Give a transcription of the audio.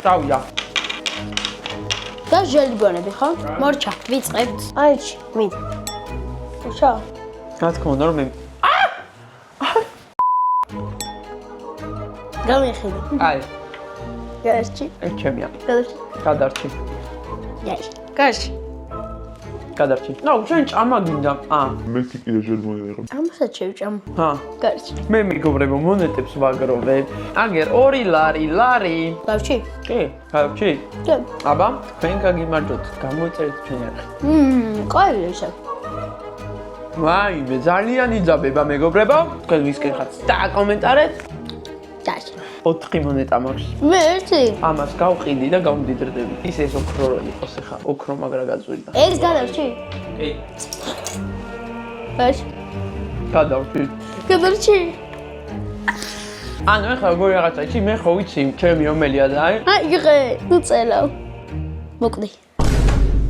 წავიდა. და ჟელიბონები ხო? მორჩა, ვიწყებთ. აიჩი, მიდ. უშა. რა თქმა უნდა, რომ მე გამიხედი. აი, გარში. ეს ჩემია. გარში. გადარჩი. გარში. გადარჩი. ნუ, შენ ჭამა გინდა. მე კიდე ჟელიბონი ვიღებ. ჭამასაც შევჭამ. გარში. მე მეგობრებო, მონეტებს ვაგროვებ. აგერ 2 ლარი. გავჩი? კი, გავჩი. კი. აბა, თქვენ გაგიმარჯოთ. გამოიწერეთ ჩვენ ახლა. ყოილი ესე. ვაიმე, ძალიან იძაბება მეგობრებო. თქვენ ვისკენ ხართ? დააკომენტარეთ. გარში. 4 მონეტა მაქვს. მე ერთი. ამას გავყიდი და გავმდიდრდები. ის ეს ოქრო რო იყოს ახლა, ოქრო მაგრა გაწვიდა. ეს გადავჩი? კი. გარში. გადავჩი. გადავჩი. ანუ ახლა როგორ რაღაცა, იცი, მე ხო ვიცი, ჩემი ომელია და აი. აიღე, უწელავ. მოკვდი.